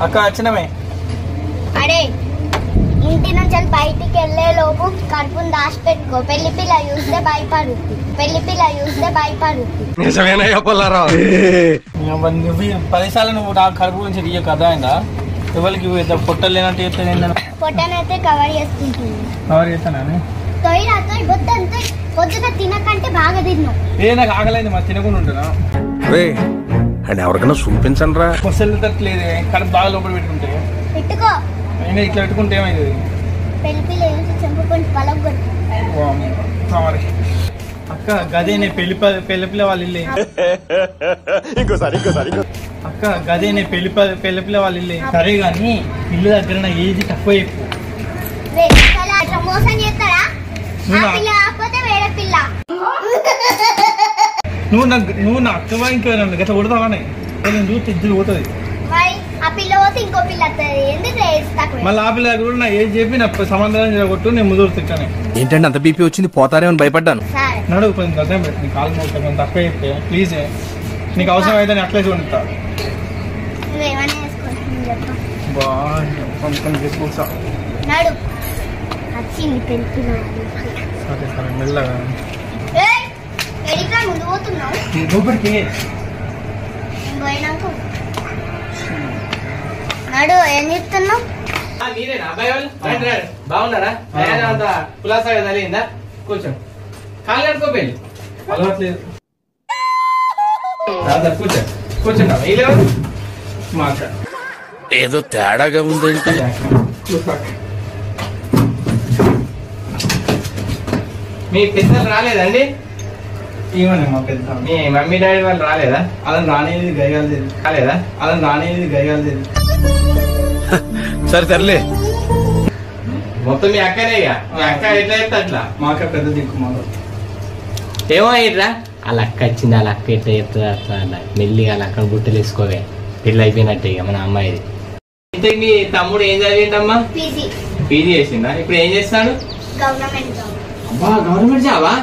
అక్క వచ్చినమే. అడే ఇంటి నుంచి బయటికి వెళ్ళే లోపు కడుపుని దాచిపెట్టుకో. పెళ్లి పిల్ల చూస్తే భయపడుద్ది. నిజమేనా చెప్పాలరా? నువ్వు 10 సార్లు నువ్వు నా కడుపు గురించి ఇయ్య కదా అయిందా? ఎవరికి పొట్టలు లేనట్టు చెప్తాను. పొట్టనైతే కవర్ చేసుకుంటుంది. కవర్ చేస్తానా? పొద్దున తినకంటే బాగా తిన్నావు. నాకు ఆగలేదు మా తినకుండా ఉంటున్నా. అండ్ ఎవరికైనా చూపించండి రా. పొసలు తట్టలేదు. కడుపు బాగా లోపల పెట్టుకుంటే పెట్టుకో. అయినా ఇట్లా పెట్టుకుంటే ఏమైంది? పెళ్లి పిల్ల చెంపుకొని పలగొట్టు. అక్క గదేనే పెళ్లి పిల్ల వాళ్ళ ఇల్లు. ఇంకోసారి అక్క గదేనే పెళ్లి పిల్ల వాళ్ళ ఇల్లు. సరే గాని ఇల్లు దగ్గర నా ఏజ్ తక్కువ చెప్పు. మోసం చేస్తారా? వేరే పిల్ల. నువ్వు నా అక్కవా ఇంకేనా గట్లా కొడతావానే? నేను చూస్తే ఇద్దరు పోతుంది. ఆ పిల్ల పోతే ఇంకో పిల్ల వస్తుంది. మళ్ళీ ఆ పిల్ల కూడా నా ఏజ్ చెప్పి నా సమాధానం కొట్టు. నేను ముదురు తిట్టాను. ఏంటంటే అంత బీపీ వచ్చింది? పోతారేమని భయపడ్డాను. నడుగు కొంచెం దగ్గర పెట్టి నీ కాలు కొంచెం తక్కువ చెప్తే ప్లీజ్. నీకు అవసరం అయితే నేను అట్లే చూడతా. సరే సరే మెల్లగా లోపలికి. నడు ఏం చెప్తున్నావు? బాగున్నారా? కులాసాగా జరిగిందా? కొంచెం కాలు కట్టుకోపోయింది. అలవాట్లేదు. కూర్చో కూర్చుంటా. మా అక్క ఏదో తేడాగా ఉందంటే. మీ పెద్దలు రాలేదండి? ఏమన్నా మా పెద్ద మీ మమ్మీ డాడీ వాళ్ళు రాలేదా? అలా రానేది గయగాలేదు. రాలేదా? అలా రానేది గయగాలేదు. సరే సర్లే. మొత్తం మీ అక్కనే. మీ అక్క ఎట్లా చెప్తా అట్లా. మా అక్క పెద్ద దిక్కు మాకు. ఏమో ఇట్లా వాళ్ళ అక్క వచ్చింది. వాళ్ళ అక్క ఎట్లా చెప్తుంది అట్లా అలా మెల్లిగా వాళ్ళ అక్కడ గుట్టలు వేసుకోవే. పెళ్ళి అయిపోయినట్టే ఇక మన అమ్మాయిది. ఇంతకు మీ తమ్ముడు ఏం చదివిండమ్మా? పీజీ చేసిందా? ఇప్పుడు ఏం చేస్తాడు? అబ్బా గవర్నమెంట్ జాబా?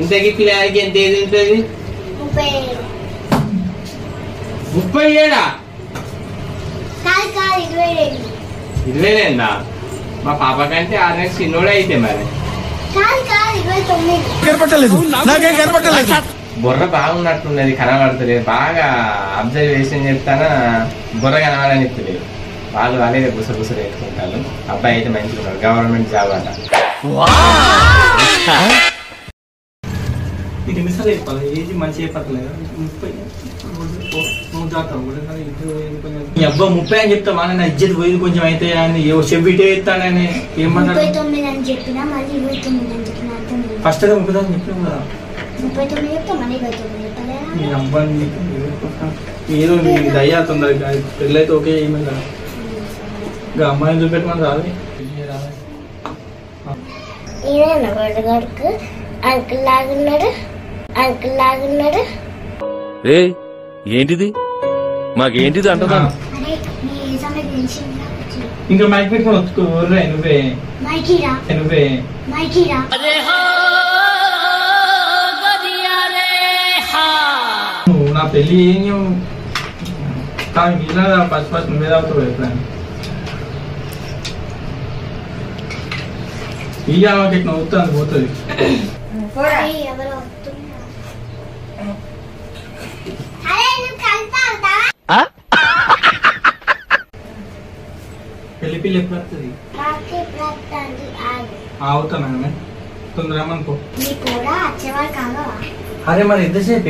ఇంతకీ పిల్లలకి ఎంత ఏది ఉంటుంది? 37. 27 మా పాప కంటే 6 నెలలు చిన్నోడే అయితే మరి. నాకేం కనపట్టలేదు. బుర్ర బాగున్నట్టున్నది, కనబడతలేదు. బాగా అబ్జర్వేషన్ చెప్తానా బుర్ర కనబడని చెప్తలేదు. వాళ్ళు వాళ్ళే గుసగుసలు వేసుకుంటారు. అబ్బాయి అయితే మంచిగా ఉన్నాడు. గవర్నమెంట్ జాబ్ అంట. ఇది మిసాలు చెప్పాలి. ఏది మంచి చెప్పట్లేదు. 30 నీ అబ్బా 30 అని చెప్తామా? నా ఇజ్జత్ పోయింది కొంచెం అయితే అని చెవిటే ఎత్తానని ఏమన్నా ఫస్ట్ అయితే 30 అని చెప్పినాం కదా. నీ అబ్బాయి ఏదో దయ్యా తొందరగా పెళ్ళైతే ఓకే ఏమీ కదా. ఇంకా అమ్మాయిని చూపెట్టమని రాదు. ఏంటిది? మాకేంటిది అంటున్నా? ఇంకా మైక్ పెట్టుకొని వస్తుకో. నువ్వే నువ్వే నువ్వు నా పెళ్ళి ఏం ఇలా ఫస్ట్ నువ్వే తాగుతావు ఎప్పుడైనా. ఇక ఆమెకి ఇట్లా అవుతుంది పోతుంది. పెళ్లి పిల్లి ఎప్పుడు వస్తుంది? అవుతాను తొందరగా అనుకో. అరే మరి ఎంతసేపు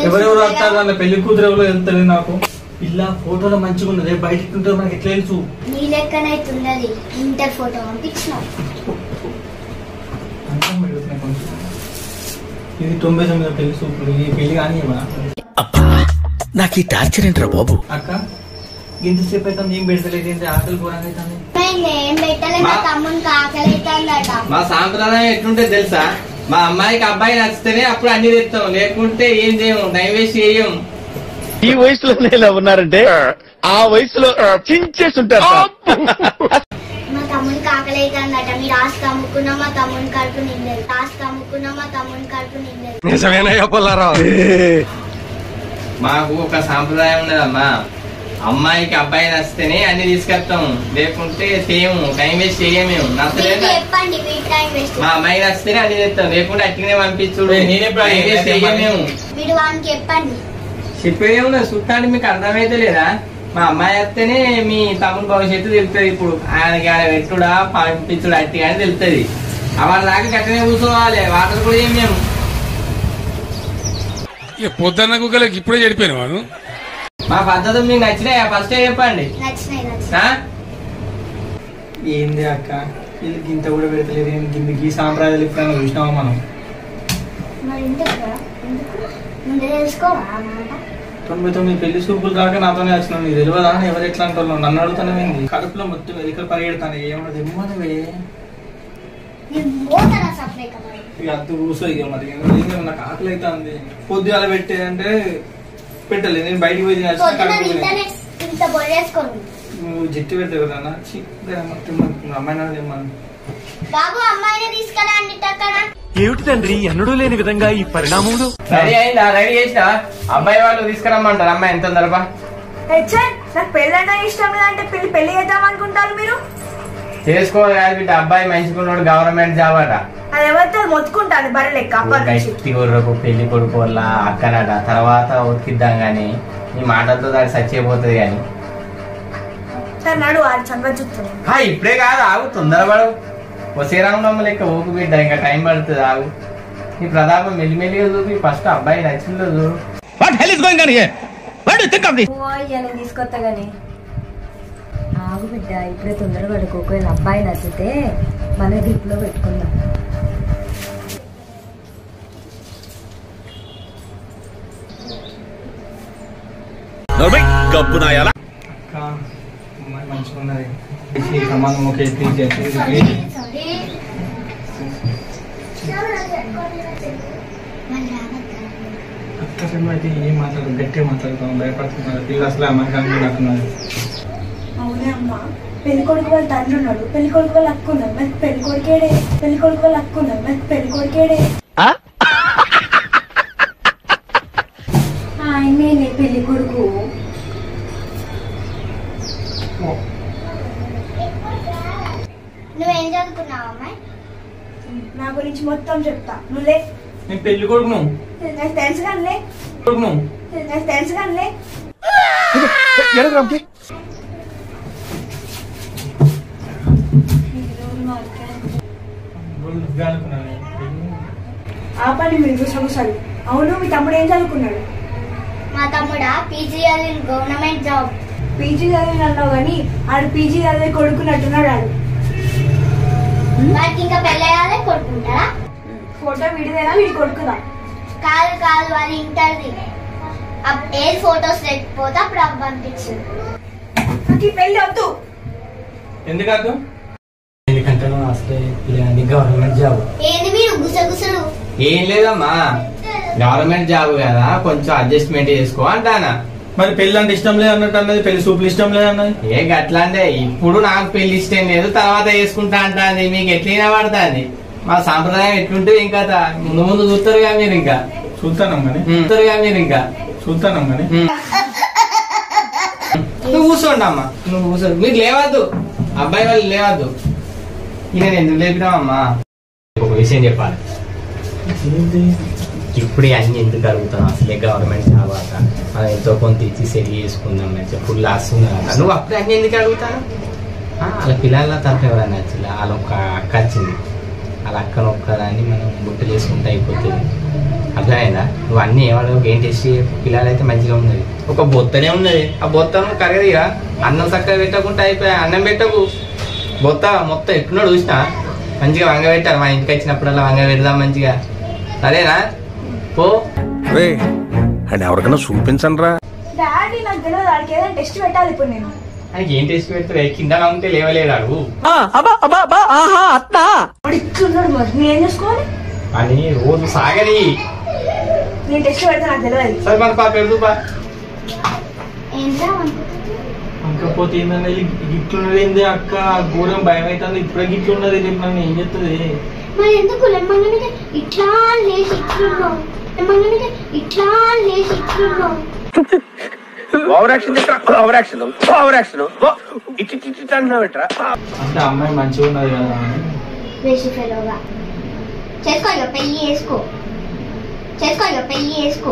ఎవరెవరు వస్తారు? వాళ్ళ పెళ్లి కూతురు ఎవరో వెళ్తారు. నాకు ఇలా ఫోటోలో మంచిగా ఉన్నది. బయట ఉంటే మనకి ఎట్లా తెలుసు? నీ లెక్కనైతున్నది. Inter photo పంపించినావు. ఇది 99 పెళ్లి సూపులు. ఈ పెళ్లి కానీ నాకు ఈ టార్చర్ ఏంట్రా బాబు? అక్క ఇంతసేపు అయితే ఏం పెడతలేదు. ఆకలి కూరని మా సాంప్రదాయం ఎట్లుంటే తెలుసా? మా అమ్మాయికి అబ్బాయి నచ్చితేనే అప్పుడు అన్ని తెస్తాం. లేకుంటే ఏం చేయము. టైం వేస్ట్ చేయం. ఈ వయసులో ఇలా ఉన్నారంటే ఆ వయసులో చించేస్తుంటారు. మా తమ్ముడికి ఆకలి అవుతుందట. మీరు ఆస్తి అమ్ముకున్నా మా తమ్ముడిని కడుపు నిండదు. నిజమేనా చెప్పాలరా? మాకు ఒక సాంప్రదాయం ఉన్నదమ్మా. అమ్మాయికి అబ్బాయి నచ్చితేనే అన్ని తీసుకొస్తాము, లేకుంటే తేము, టైం వేస్ట్ చేయమేము. నచ్చలేదు మా అమ్మాయికి నచ్చితేనే అన్ని తెస్తాం, లేకుంటే అట్లనే పంపించుడు. చెప్పేదే ఉన్నది చూస్తాండి, మీకు అర్థమైతే లేదా? మా అమ్మాయి వస్తేనే మీ తమ్ముడు భవిష్యత్తు తెలుస్తుంది. ఇప్పుడు ఆయనకి ఆయన పెట్టుడా పంపించుడు అట్టి కానీ తెలుస్తుంది. వాళ్ళ దాకా గట్టనే కూర్చోవాలి, వాటర్ కూడా ఏం మేము పొద్దున్న కుక్కలకి ఇప్పుడే చెడిపోయాను వాడు. మా పద్ధతులు మీకు నచ్చినాయా? ఫస్ట్ చెప్పండి. ఏంది అక్క వీళ్ళకి ఇంత కూడా పెడతలేదు, కిందకి సాంప్రదాయాలు ఎప్పుడైనా చూసినావా మనం? 99 పెళ్లి చూపులు రాక నాతోనే వచ్చినావు, నీకు తెలియదా? ఎవరు ఎట్లా అంటారు? నన్ను అడుగుతానేది కడుపులో మొత్తం ఎలికలు పరిగెడతాను. ఏమన్నా తెమ్మనివే ఇక అంత కూర్చో. ఇక మరి నాకు ఆకలి అయితే ఉంది. పొద్దుగాల పెట్టే అంటే పెట్టలేదు, నేను బయటకు పోయి నువ్వు జట్టు పెడతావు కదా అమ్మాయి తెమ్మని. ఏమిటి తండ్రి ఎన్నడూ లేని విధంగా ఈ పరిణామములు? రెడీ అయిందా? రెడీ చేసినా? అబ్బాయి వాళ్ళు తీసుకురమ్మంటారు. అమ్మాయి ఎంత తొందరపా? నాకు పెళ్ళైనా ఇష్టం లేదంటే పెళ్లి చేద్దాం అనుకుంటారు మీరు? చేసుకోవాలి బిడ్డ, అబ్బాయి మంచిగున్నాడు, గవర్నమెంట్ జాబ్ అట. అది ఎవరితో మొత్తుకుంటాను బర్రె లెక్క. గట్టి కొడుకు పెళ్లి కొడుకు వల్ల అక్కనట, తర్వాత ఉతికిద్దాం గాని నీ మాటలతో దానికి సచ్చిపోతుంది గాని. నడు అది సంగతి చూస్తుంది. ఇప్పుడే కాదు, ఆగు, తొందరపడు. శ్రీరామనమ్మ లెక్క ఊపు బిడ్డ, ఇంకా టైం పడుతుంది, ఆగు. నీ ప్రతాపం మెల్లిమెల్లిగా చూపి ఫస్ట్ అబ్బాయి నచ్చిందో చూడు. తీసుకొస్తా గాని ఆగు బిడ్డ, ఇప్పుడే తొందరపడుకో. ఒకవేళ అబ్బాయి నచ్చితే మన గ్రిప్ లో పెట్టుకుందాం. మంచిగా ఉన్నది, సమానం ఒక అయితే ఏం మాట్లాడు, గట్టిగా మాట్లాడుతాం, భయపడుతున్నారు పిల్లలు. అసలు అమ్మాయి అనుకున్నారు. అవునే అమ్మ, పెళ్లి కొడుకు వాళ్ళ తండ్రి ఉన్నాడు, పెళ్లి కొడుకు వాళ్ళు అక్కున్నారు, మరి పెళ్లి కొడుకేడే, పెళ్లి కొడుకు వాళ్ళు అక్కున్నారు, మరి పెళ్లి కొడుకేడే. ఆయనే పెళ్లి కొడుకు. నువ్వేం చదువుకున్నావు అమ్మాయి? నా గురించి మొత్తం చెప్తా. నువ్వులే, నేను పెళ్లి కొడుకు. నాకు తెలుసు కానిలే, నాకు తెలుసు కానిలే. ఆపండి మీరు గుసగుసలు. అవును, మీ తమ్ముడు ఏం చదువుకున్నాడు? మా తమ్ముడా పీజీ చదివిన, గవర్నమెంట్ జాబ్. పీజీ చదివిన అన్నావు కానీ ఆడు పీజీ చదివి కొడుకున్నట్టున్నాడు. ఆడు వాడికి ఇంకా పెళ్ళయ్యాలే కొడుకుంటారా? ఫోటో వీడిదేనా వీడి కొడుకుదా? కాదు కాదు, అది ఇంటర్ది. ఏ ఫొటోస్ లేకపోతే అప్పుడు అవి పంపించు. నాకు ఈ పెళ్లి వద్దు. ఎందుకద్దు? గవర్నమెంట్ జాబ్ ఏంది మీరు గుసగుసలు? ఏం లేదమ్మా, గవర్నమెంట్ జాబ్ కదా, కొంచెం అడ్జస్ట్మెంట్ చేసుకో అంటానా. మరి పెళ్లి అంటే ఇష్టం లేదు అన్నట్టు అన్నది, పెళ్లి సూపులు ఇష్టం లేదు అన్నది. ఏ గట్లా అంటే ఇప్పుడు నాకు పెళ్లి ఇష్టం లేదు, తర్వాత చేసుకుంటా అంటాంది. మీకు ఎట్లయినా పడుతుంది. మా సాంప్రదాయం ఎట్లుంటే ఇంకా ముందు ముందు చూస్తారుగా మీరు, ఇంకా చూస్తానం కానీ మీరు ఇంకా చూస్తానం కానీ. నువ్వు కూర్చోండి అమ్మా, నువ్వు కూర్చోండి. మీరు లేవద్దు, అబ్బాయి వాళ్ళు లేవద్దు. నేను ఎందుకు లేపినామమ్మా? ఒక విషయం చెప్పాలి. ఇప్పుడే అన్ని ఎందుకు అడుగుతాను? అసలే గవర్నమెంట్ జాబ్ అట, మనం ఎంతో కొంత ఇచ్చి సెట్ చేసుకుందాం, మంచిగా ఫుల్ వస్తుంది కదా. నువ్వు అప్పుడే అన్ని ఎందుకు అడుగుతాను? వాళ్ళ పిల్లల తరఫు ఎవరైనా నచ్చింది, వాళ్ళ ఒక్క అక్క వచ్చింది, వాళ్ళ అక్కను ఒక్కదాన్ని మనం బుట్టలు వేసుకుంటే అయిపోతుంది. అర్థమైందా? నువ్వు అన్నీ ఏమడవు, ఏం టెస్ట్ పిల్లలు అయితే మంచిగా ఉన్నది. ఒక బొత్తనే ఉన్నది, ఆ బొత్తను కరగదిగా అన్నం చక్కగా పెట్టకుండా అయిపోయా. అన్నం పెట్టకు, బొత్త మొత్తం ఎట్టున్నాడు చూసినా మంచిగా వంగ పెట్టాలి. మా ఇంటికి వచ్చినప్పుడల్లా వంగ పెడదాం మంచిగా, సరేనా? పో అని ఎవరికైనా చూపించండి రా. డాడీ నాకు తెలియదు, వాడికి ఏదైనా టెస్ట్ పెట్టాలి ఇప్పుడు నేను. ఆయనకి ఏం టెస్ట్ పెడతారు? కింద ఉంటే లేవలేడాడు వాడు ఇట్లున్నాడు, మరి నేనేం చేసుకోవాలి? అని రోజు సాగని నేను టెస్ట్ పెడతా, నాకు తెలియదు. సరే మన పాప పెడదు బా. కాకపోతే ఏంటంటే గిట్లున్నది ఏంది అక్క, ఘోరం భయం అవుతుంది. ఇప్పుడే గిట్లున్నది, రేపు నన్ను ఏం చెప్తుంది? మరి ఎందుకు లెమ్మగానే ఇట్లా లేచి ఇట్లున్నావు, లెమ్మగానే ఇట్లా లేచి ఇట్లున్నావు. Over action over action over action ఇట్ అంటున్నావు ఎట్రా? అంటే అమ్మాయి మంచిగా ఉన్నది కదా అని. వేసి ఫెలోగా చేసుకో, ఇక పెళ్లి చేసుకో, చేసుకో, ఇక పెళ్లి చేసుకో.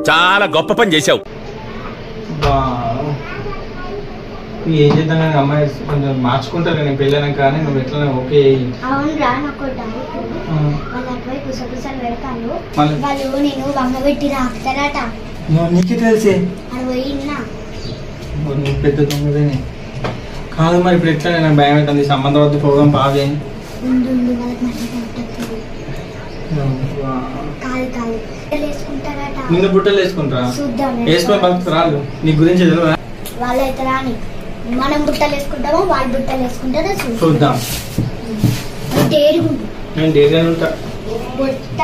చాలా గొప్ప పని చేశావు. బా, ఏం చేద్దాం కానీ అమ్మాయి కొంచెం మార్చుకుంటారు నేను పెళ్ళైనాక, కానీ నువ్వు ఎట్లా ఓకే. అవునురా, నాకు డౌట్. వాళ్ళు అటువైపు కుసకుసలు పెడతాను, మళ్ళీ? వాళ్ళు నేను వంగ పెట్టి రాకుతారట. నీకే తెలిసే అది పోయినా నువ్వు పెద్ద తొమ్మిదేనే కాదు. మరి ఇప్పుడు ఎట్లా నాకు భయం అవుతుంది. సంబంధం వద్ద ప్రోగ్రాం బాగా ఉండు వాళ్ళకి మంచిగా ఉంటుంది. కాదు కాదు వేసుకుంటారట. నిన్ను బుట్టలు వేసుకుంటారా? చూద్దాం, వేసుకొని బతుకుతారు వాళ్ళు. నీ గురించి తెలియదా? వాళ్ళు అయితే రాని, మనం బుట్టలు వేసుకుంటామో వాళ్ళు బుట్టలు వేసుకుంటారో చూద్దాం. డేరుగుండు నేను డేగా ఉంటా. బుట్ట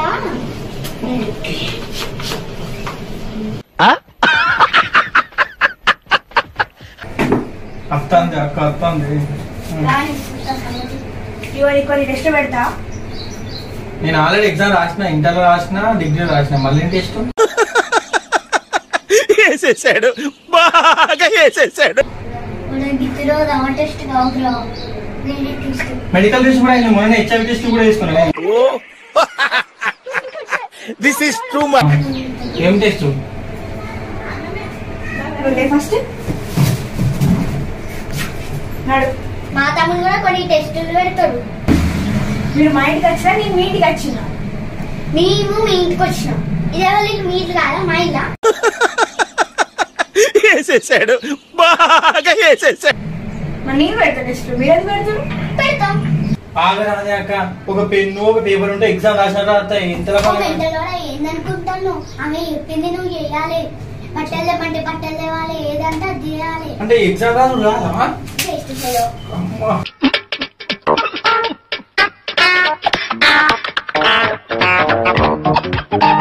అత్తంది అక్క అత్తంది. కొన్ని టెస్ట్ పెడతా. నేను ఆల్రెడీ ఎగ్జామ్ రాసిన, ఇంటర్లో రాసిన, డిగ్రీలో రాసిన, మళ్ళీ టెస్ట్ వేసేసాడు, బాగా వేసేసాడు. టెస్ట్ కావురా, మెడికల్ టెస్ట్ కూడా అయింది. మొన్న HIV టెస్ట్ కూడా వేసుకున్నాను. This is too much. ఏం టెస్ట్? ఫస్ట్ మా తమ్ముడు కూడా కొన్ని టెస్టులు పెడతాడు. మీరు మా ఇంటికి వచ్చినా, నేను మీ ఇంటికి వచ్చినా. మేము మీ ఇంటికి వచ్చినాం. ఇదే వాళ్ళు మీ ఇంటి కాదా, మా ఇల్లా? వేసేసాడు, బాగా వేసేసాడు. మరి నేను పెడతా టెస్ట్, మీరు ఎందుకు పెడతారు? పెడతాం. ఆగరాదే అక్క, ఒక పెన్ను ఒక పేపర్ ఉంటే ఎగ్జామ్ రాసిన తర్వాత ఇంతలో ఏందనుకుంటాను, ఆమె చెప్పింది నువ్వు చేయాలి. బట్టలు లేమంటే బట్టలు లేవాలి, ఏదంటే అది చేయాలి. అంటే ఎగ్జామ్ రాదు రాదా? Test fellow.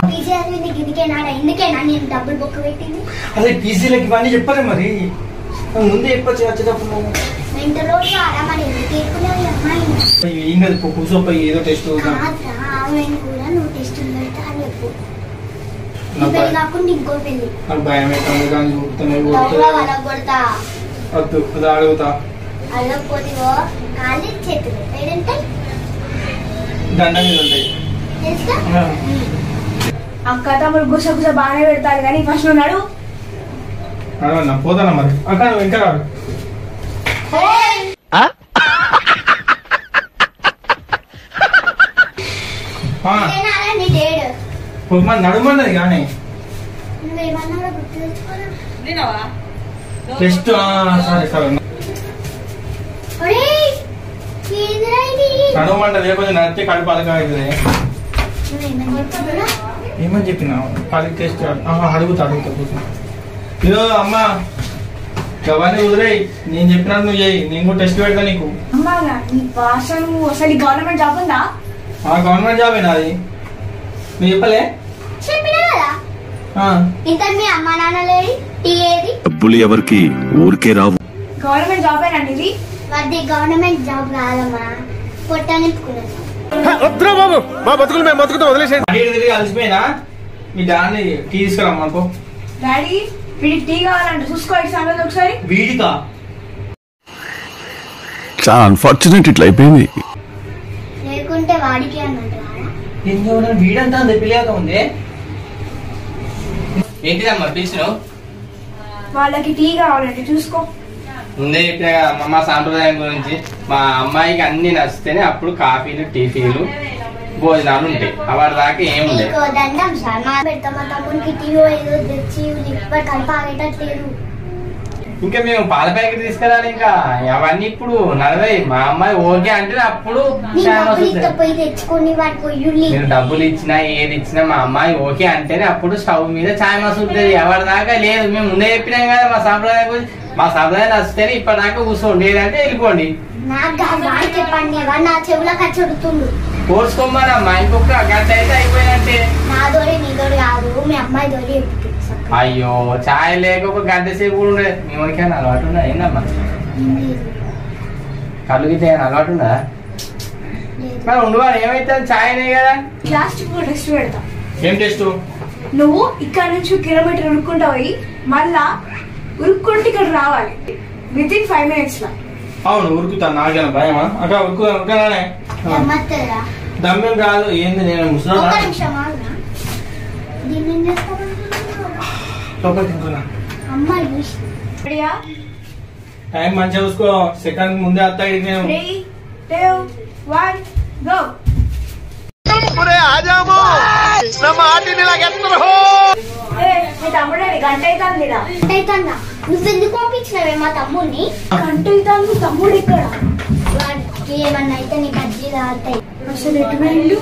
పీజీ చదివింది గిదికేనాడా? ఎందుకేనా నేను డబ్బులు బొక్క పెట్టింది? అదే పీజీలకి ఇవన్నీ చెప్పలే మరి ముందే చెప్పచ్చు వచ్చేటప్పుడు. ఇంటర్లో మరి ఎందుకు తీసుకునేది అమ్మాయి? ఏం కదా కూర్చోపోయి ఏదో టెస్ట్ ఆమె కూడా నువ్వు టెస్టులు పెడతా అని చెప్పు. పెళ్లి కాకుండా ఇంకో పెళ్లి. నాకు భయం అవుతుంది కానీ కొడతా వద్దు, అది అడుగుతా. అడగకపోతేవో కాళ్ళు చేతులు ఏడంటే దండ మీద ఉంటాయి. తెలుసా? అక్క తమ్ముడు గుస గుస బాగానే పెడతారు, కానీ ఫస్ట్ నువ్వు నడు. అడవన్నా పోతానా మరి అక్క, నువ్వు ఇంకా రాడు. మరి నడుమన్నది కానీ నువ్వేమన్నా గుర్తు తెచ్చుకోరా. టెస్ట్ సరే సరే నడవమంటది. కొంచెం నడితే కడుపు అలక అవుతుంది. ఏమని చెప్పినా పది టెస్ట్ అడుగుతా కూర్చో. ఇదో అమ్మా అవన్నీ వదిలేయి, నేను చెప్పినట్టు నువ్వు చేయి. నేను కూడా టెస్ట్ పెడతా నీకు. అమ్మా నీ భాష, నువ్వు అసలు గవర్నమెంట్ జాబ్ ఉందా? గవర్నమెంట్ జాబ్ నాది. నువ్వు చెప్పలే? చెప్పినా కదా. ఇంకా మీ అమ్మ నాన్న లేని టీ ఏది? డబ్బులు ఎవరికి ఊరికే రావు. గవర్నమెంట్ జాబ్ ఏనండి ఇది? అది గవర్నమెంట్ జాబ్ కాదమ్మా, పొట్ట నింపుకున్నాను. బాబు మా బతుకులు మేము బతుకుతాం, వదిలేసేయండి. అడిగి తిరిగి అలసిపోయినా మీ డాన్ని టీ తీసుకురమ్మనుకో. డాడీ వీడికి టీ కావాలంటే చూసుకో సంగతి ఒకసారి. వీడికా? చాలా అన్ఫార్చునేట్ ఇట్లా అయిపోయింది. లేకుంటే వాడికి అన్నట్టు ఎందుకు వీడంతా పిల్లగా ఉంది. ఏంటిదమ్మా పిలిచినావు? వాళ్ళకి టీ కావాలంటే చూసుకో. ముందే చెప్పిన కదా మా సాంప్రదాయం గురించి. మా అమ్మాయికి అన్ని నచ్చితేనే అప్పుడు కాఫీలు టిఫీలు భోజనాలు ఉంటాయి. వాటి దాకా ఏముంది. దండం సార్, మా పెడతామా తమ్ముడికి టీ ఏదో తెచ్చి కలిపి ఆగేటట్లేదు. ఇంకా మేము పాల ప్యాకెట్ తీసుకురాలి. ఇంకా అవన్నీ ఇప్పుడు నడవై. మా అమ్మాయి ఓకే అంటే అప్పుడు పోయి తెచ్చుకొని వాడికి పొయ్యుల్లి. మీరు డబ్బులు ఇచ్చినా ఏది ఇచ్చినా మా అమ్మాయి ఓకే అంటేనే అప్పుడు స్టవ్ మీద ఛాయ్ మసులుతుంది. ఎవరి దాకా లేదు. మేము ముందే చెప్పినాం కదా మా సాంప్రదాయం గురించి. మా సాంప్రదాయం నచ్చితేనే ఇప్పటిదాకా కూర్చోండి, లేదంటే వెళ్ళిపోండి. నాకు చెప్పండి, నా చెవులో కచ్చుడుతుండు. కోర్చుకోమ్మా ఇంకొక గంట అయితే అయిపోయినట్టే. నా దోడి నీ దోడి కాదు, మీ అమ్మాయి దోడి. అయ్యో ఛాయ్ లేక ఒక గంట సేపు కూడా ఉండదు. మేమకైనా అలవాటు ఉన్నదా? ఏందమ్మా కళ్ళు గిట్ట అలవాటు ఉన్నదా? మరి ఉండవా? ఏమైతే ఛాయ్ అనే కదా. లాస్ట్ టెస్ట్ పెడతా. ఏం టెస్ట్? నువ్వు ఇక్కడ నుంచి కిలోమీటర్ ఉరుక్కుంటా పోయి మళ్ళా ఉరుక్కుంటే ఇక్కడ రావాలి వితిన్ 5 minutes లో. అవును ఉరుకుతా, నాకేనా భయమా అక్క? ఉరుకుతానే దమ్మత్తరా దమ్మేం రాదు. ఏంది నేను ముసలా ఒక్క నిమిషం ఆగునా. దీన్ని ఏం చేస్తావనుకుంటున్నావు? లోపలికి ఇంకున్నా. అమ్మాయి చూసి రెడీయా? టైం మంచిగా చూసుకో, సెకండ్ ముందే వస్తా ఇక్కడికి నేను. 3, 2, 1 గో. మీ తమ్ముడు గంట అవుతుందిరా. అయితన్నా నువ్వెందుకు పంపించినవే మా తమ్ముడిని? గంట అవుతుంది. తమ్ముడు ఇక్కడ వాడికి ఏమన్నా అయితే నీ బజ్జీలు ఆడతాయి. అసలు ఎటు వెళ్ళు